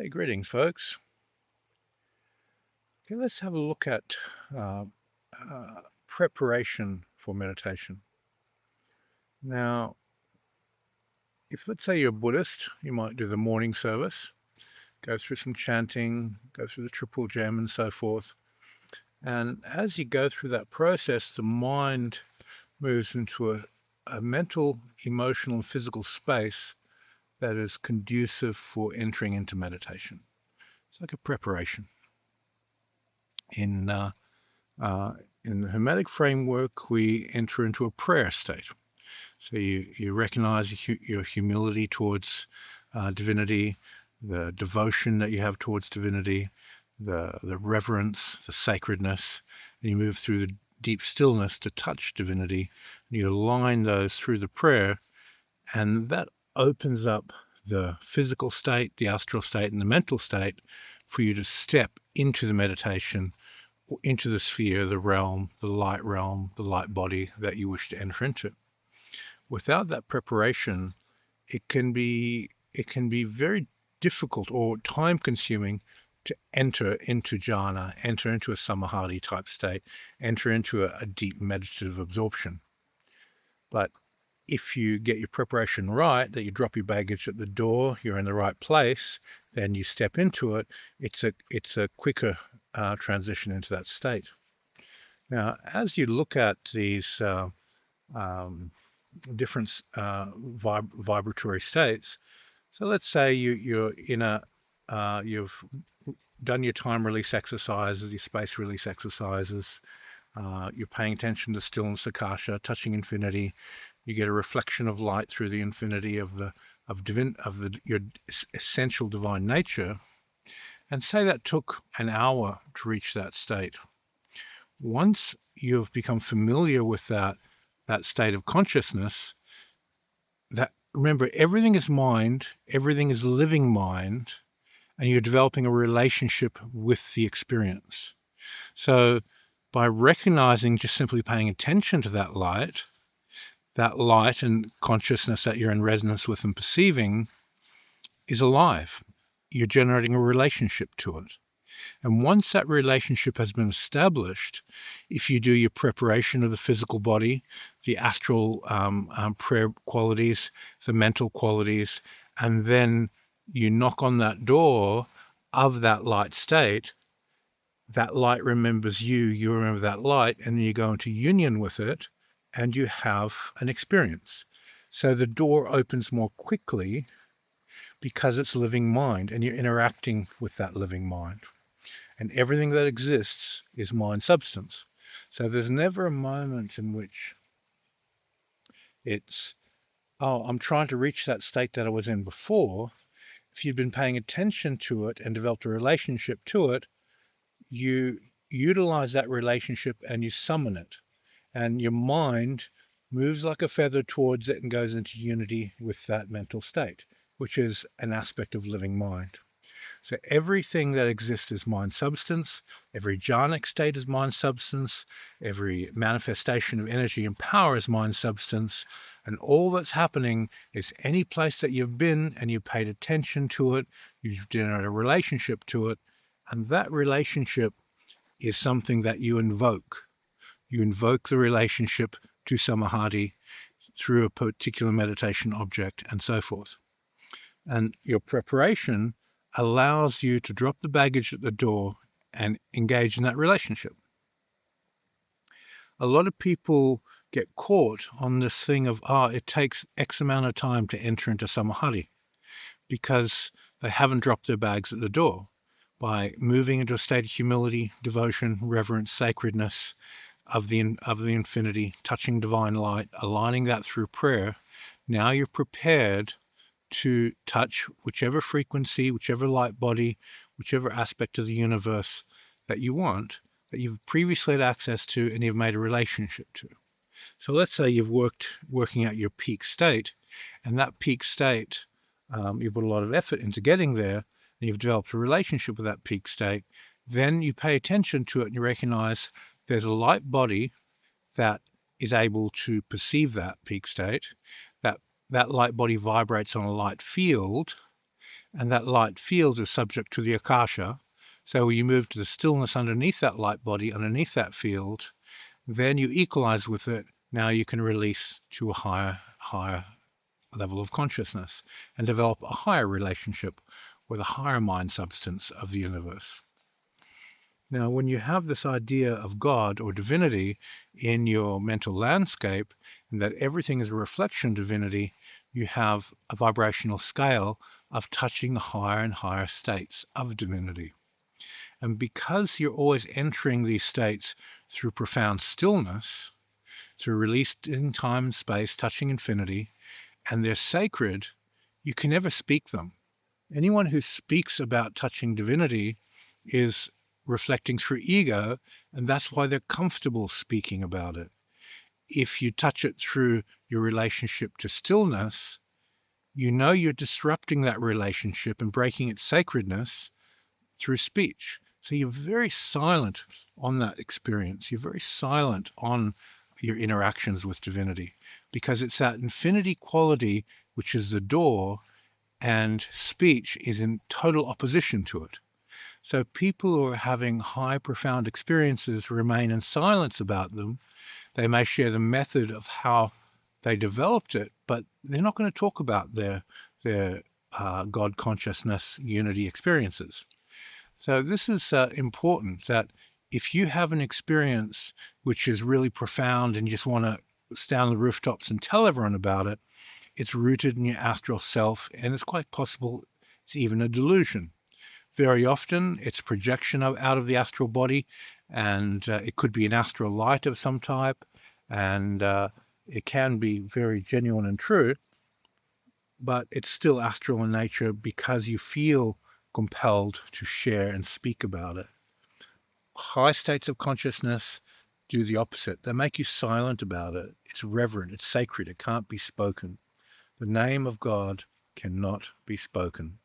Hey, greetings, folks. Okay, let's have a look at uh, preparation for meditation. Now, if let's say you're a Buddhist, you might do the morning service, go through some chanting, go through the triple gem and so forth. And as you go through that process, the mind moves into a mental, emotional, and physical space that is conducive for entering into meditation. It's like a preparation. In in the Hermetic framework, we enter into a prayer state. So you recognize your humility towards divinity, the devotion that you have towards divinity, the reverence, the sacredness, and you move through the deep stillness to touch divinity, and you align those through the prayer, and that opens up the physical state, the astral state, and the mental state for you to step into the meditation, into the sphere, the realm, the light body that you wish to enter into. Without that preparation, it can be very difficult or time consuming to enter into jhana, enter into a samadhi type state, enter into a deep meditative absorption. But if you get your preparation right, that you drop your baggage at the door, you're in the right place, then you step into it, it's a quicker transition into that state. Now, as you look at these different vibratory states, so let's say you're in you've done your time release exercises, your space release exercises, you're paying attention to stillness, Akasha, touching infinity. You get a reflection of light through the infinity of your essential divine nature, and say that took an hour to reach that state. Once you've become familiar with that state of consciousness, that remember, everything is mind, everything is living mind, and you're developing a relationship with the experience. So by recognizing, just simply paying attention to that light and consciousness that you're in resonance with and perceiving is alive. You're generating a relationship to it. And once that relationship has been established, if you do your preparation of the physical body, the astral prayer qualities, the mental qualities, and then you knock on that door of that light state, that light remembers you, you remember that light, and then you go into union with it, and you have an experience. So the door opens more quickly because it's living mind, and you're interacting with that living mind. And everything that exists is mind substance. So there's never a moment in which it's, oh, I'm trying to reach that state that I was in before. If you've been paying attention to it and developed a relationship to it, you utilize that relationship and you summon it. And your mind moves like a feather towards it and goes into unity with that mental state, which is an aspect of living mind. So everything that exists is mind substance. Every jhanic state is mind substance. Every manifestation of energy and power is mind substance. And all that's happening is any place that you've been and you paid attention to it, you've generated a relationship to it, and that relationship is something that you invoke. You invoke the relationship to samadhi through a particular meditation object and so forth. And your preparation allows you to drop the baggage at the door and engage in that relationship. A lot of people get caught on this thing of, it takes X amount of time to enter into samadhi because they haven't dropped their bags at the door. By moving into a state of humility, devotion, reverence, sacredness of the infinity, touching divine light, aligning that through prayer, now you're prepared to touch whichever frequency, whichever light body, whichever aspect of the universe that you want, that you've previously had access to and you've made a relationship to. So let's say you've working out your peak state, and that peak state, you put a lot of effort into getting there, and you've developed a relationship with that peak state. Then you pay attention to it and you recognize there's a light body that is able to perceive that peak state. That light body vibrates on a light field, and that light field is subject to the Akasha. So when you move to the stillness underneath that light body, underneath that field, then you equalize with it. Now you can release to a higher level of consciousness and develop a higher relationship with a higher mind substance of the universe. Now, when you have this idea of God or divinity in your mental landscape, and that everything is a reflection of divinity, you have a vibrational scale of touching the higher and higher states of divinity. And because you're always entering these states through profound stillness, through released in time and space, touching infinity, and they're sacred, you can never speak them. Anyone who speaks about touching divinity is reflecting through ego, and that's why they're comfortable speaking about it. If you touch it through your relationship to stillness, you know you're disrupting that relationship and breaking its sacredness through speech. So you're very silent on that experience. You're very silent on your interactions with divinity, because it's that infinity quality which is the door, and speech is in total opposition to it. So people who are having high, profound experiences remain in silence about them. They may share the method of how they developed it, but they're not going to talk about their God consciousness unity experiences. So this is important, that if you have an experience which is really profound and you just want to stand on the rooftops and tell everyone about it, it's rooted in your astral self, and it's quite possible it's even a delusion. Very often it's projection out of the astral body, and it could be an astral light of some type, and it can be very genuine and true, but it's still astral in nature because you feel compelled to share and speak about it. High states of consciousness do the opposite. They make you silent about it. It's reverent, it's sacred, it can't be spoken. The name of God cannot be spoken.